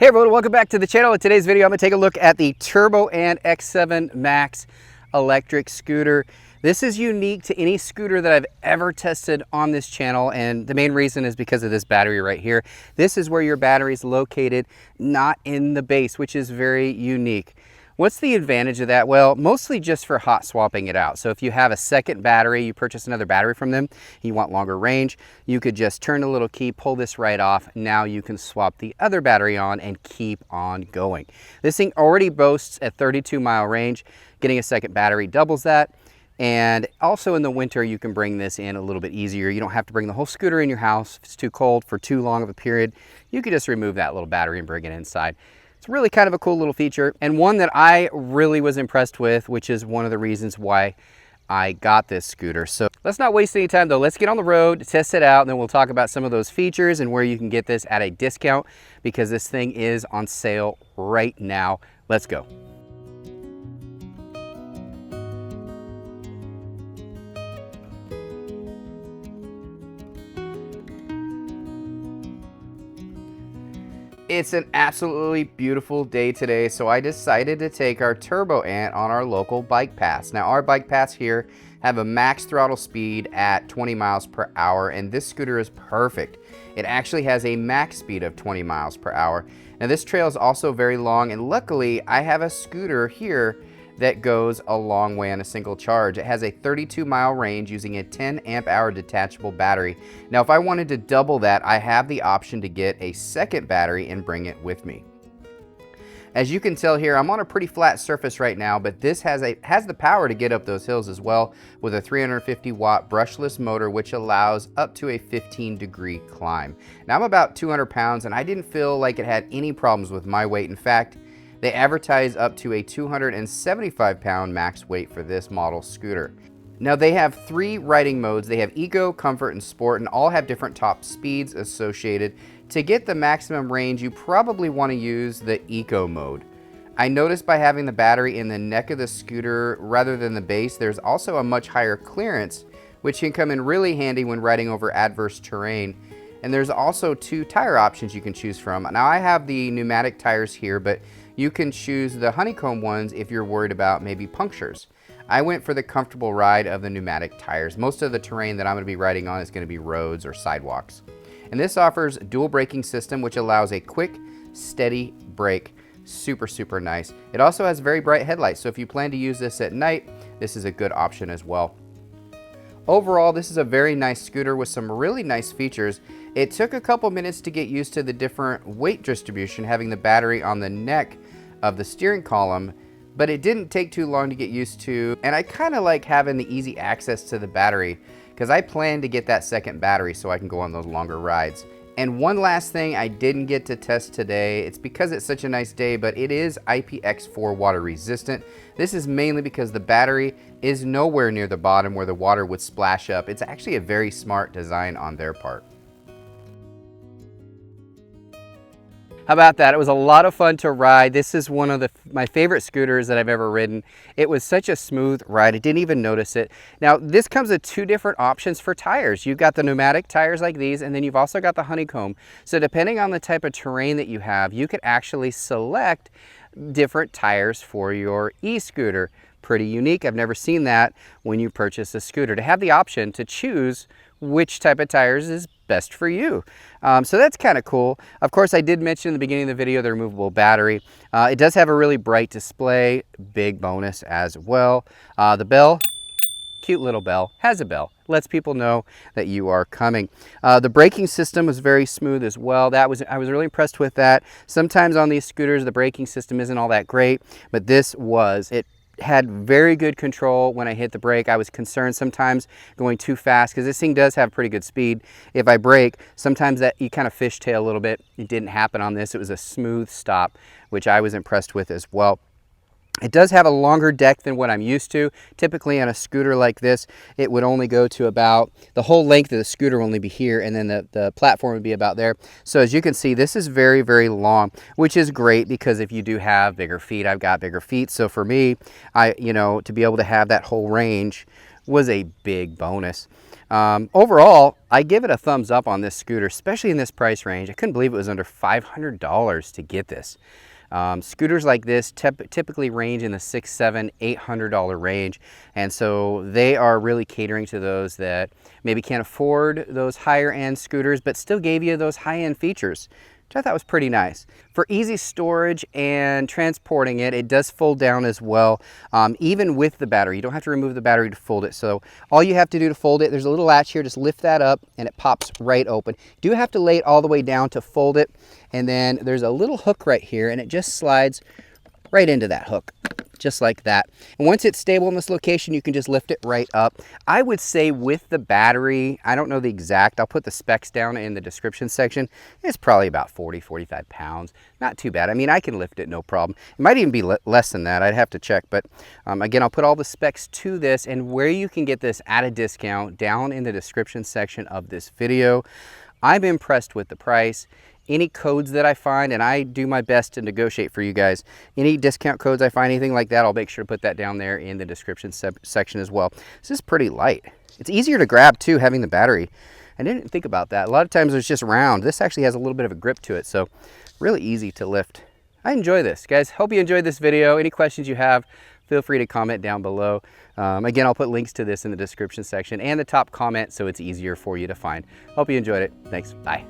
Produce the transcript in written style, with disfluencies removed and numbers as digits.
Hey everyone, welcome back to the channel. In today's video, I'm going to take a look at the Turboant X7 Max electric scooter. This is unique to any scooter that I've ever tested on this channel, and the main reason is because of this battery right here. This is where your battery is located, not in the base, which is very unique. What's the advantage of that? Well, mostly just for hot swapping it out. So if you have a second battery, you purchase another battery from them, you want longer range, you could just turn the little key, pull this right off. Now you can swap the other battery on and keep on going. This thing already boasts a 32-mile range. Getting a second battery doubles that. And also in the winter, you can bring this in a little bit easier. You don't have to bring the whole scooter in your house. If it's too cold for too long of a period, you could just remove that little battery and bring it inside. It's really kind of a cool little feature, and one that I really was impressed with, which is one of the reasons why I got this scooter. So let's not waste any time though. Let's get on the road, test it out, and then we'll talk about some of those features and where you can get this at a discount, because this thing is on sale right now. Let's go. It's an absolutely beautiful day today, so I decided to take our Turboant on our local bike paths. Now, our bike paths here have a max throttle speed at 20 miles per hour, and this scooter is perfect. It actually has a max speed of 20 miles per hour. Now, this trail is also very long, and luckily, I have a scooter here that goes a long way on a single charge. It has a 32-mile range using a 10 amp hour detachable battery. Now, if I wanted to double that, I have the option to get a second battery and bring it with me. As you can tell here, I'm on a pretty flat surface right now, but this has the power to get up those hills as well, with a 350 watt brushless motor, which allows up to a 15-degree climb. Now, I'm about 200 pounds, and I didn't feel like it had any problems with my weight. In fact, they advertise up to a 275-pound max weight for this model scooter. Now, they have 3 riding modes. They have Eco, Comfort, and Sport, and all have different top speeds associated. To get the maximum range, you probably want to use the Eco mode. I noticed by having the battery in the neck of the scooter rather than the base, there's also a much higher clearance, which can come in really handy when riding over adverse terrain. And there's also 2 tire options you can choose from. Now, I have the pneumatic tires here, but you can choose the honeycomb ones if you're worried about maybe punctures. I went for the comfortable ride of the pneumatic tires. Most of the terrain that I'm going to be riding on is going to be roads or sidewalks. And this offers dual braking system, which allows a quick, steady brake. Super, super nice. It also has very bright headlights, so if you plan to use this at night, this is a good option as well. Overall, this is a very nice scooter with some really nice features. It took a couple minutes to get used to the different weight distribution, having the battery on the neck of the steering column, but it didn't take too long to get used to, and I kind of like having the easy access to the battery because I plan to get that second battery so I can go on those longer rides. And one last thing I didn't get to test today, it's because it's such a nice day, but it is IPX4 water resistant. This is mainly because the battery is nowhere near the bottom where the water would splash up. It's actually a very smart design on their part. How about that? It was a lot of fun to ride. This is one of my favorite scooters that I've ever ridden. It was such a smooth ride. I didn't even notice it. Now, this comes with 2 different options for tires. You've got the pneumatic tires like these, and then you've also got the honeycomb. So depending on the type of terrain that you have, you could actually select different tires for your e-scooter. Pretty unique. I've never seen that when you purchase a scooter, to have the option to choose which type of tires is best for you. So that's kind of cool. Of course, I did mention in the beginning of the video the removable battery. It does have a really bright display, big bonus as well. The bell, cute little bell, has a bell, lets people know that you are coming. The braking system was very smooth as well. I was really impressed with that. Sometimes on these scooters, the braking system isn't all that great, but this was. It had very good control when I hit the brake. I was concerned sometimes going too fast because this thing does have pretty good speed. If I brake, sometimes that you kind of fishtail a little bit. It didn't happen on this. It was a smooth stop, which I was impressed with as well. It does have a longer deck than what I'm used to. Typically on a scooter like this, it would only go to about, the whole length of the scooter would only be here, and then the platform would be about there. So as you can see, this is very, very long, which is great because if you do have bigger feet, I've got bigger feet. So for me, to be able to have that whole range was a big bonus. Overall, I give it a thumbs up on this scooter, especially in this price range. I couldn't believe it was under $500 to get this. Scooters like this typically range in the $600, $700, $800 range, and so they are really catering to those that maybe can't afford those higher end scooters, but still gave you those high end features, which I thought was pretty nice. For easy storage and transporting it, it does fold down as well, even with the battery. You don't have to remove the battery to fold it. So all you have to do to fold it, there's a little latch here, just lift that up and it pops right open. You do have to lay it all the way down to fold it. And then there's a little hook right here and it just slides right into that hook, just like that. And once it's stable in this location, you can just lift it right up. I would say with the battery, I don't know the exact, I'll put the specs down in the description section. It's probably about 40, 45 pounds. Not too bad. I mean, I can lift it, no problem. It might even be less than that. I'd have to check. But again, I'll put all the specs to this and where you can get this at a discount down in the description section of this video. I'm impressed with the price. Any codes that I find, and I do my best to negotiate for you guys, any discount codes I find, anything like that, I'll make sure to put that down there in the description section as well. This is pretty light. It's easier to grab too, having the battery. I didn't think about that. A lot of times it's just round. This actually has a little bit of a grip to it, so really easy to lift. I enjoy this, guys. Hope you enjoyed this video. Any questions you have, feel free to comment down below. Again, I'll put links to this in the description section and the top comment so it's easier for you to find. Hope you enjoyed it. Thanks. Bye.